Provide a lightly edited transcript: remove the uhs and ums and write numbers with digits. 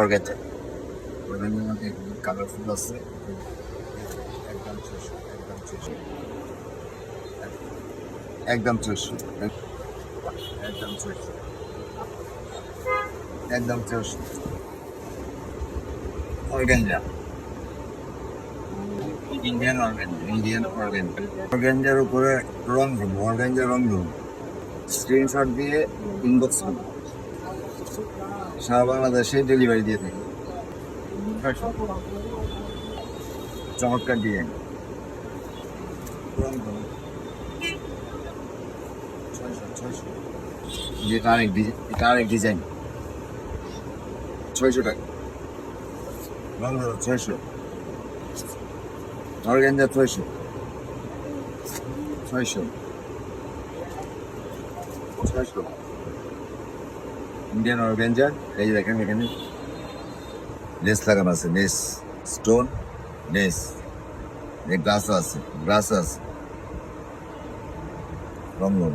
Organza. Organza মধ্যে colourful আছে। একদম 600, একদম 600, একদম 600, একদম 600। Organza, Indian organza. অর্গানজার উপরে রং ধরুন, অর্গানজা রং ধরুন, স্ক্রিনশট দিয়ে ইনবক্স করুন, সারা বাংলাদেশে ডেলিভারি দিয়ে থাকি। চমৎকার ডিজাইন, রং ধরুন 600। এটা আরেক ডিজাইন 600 টাকা। রং ধরুন 600, অর্গানজা 600, ইন্ডিয়ান অর্গানজা। এই যে দেখেন এখানে লেস লাগানো আছে, লেস স্টোন লেস, গ্লাসও আছে, রং ধরুন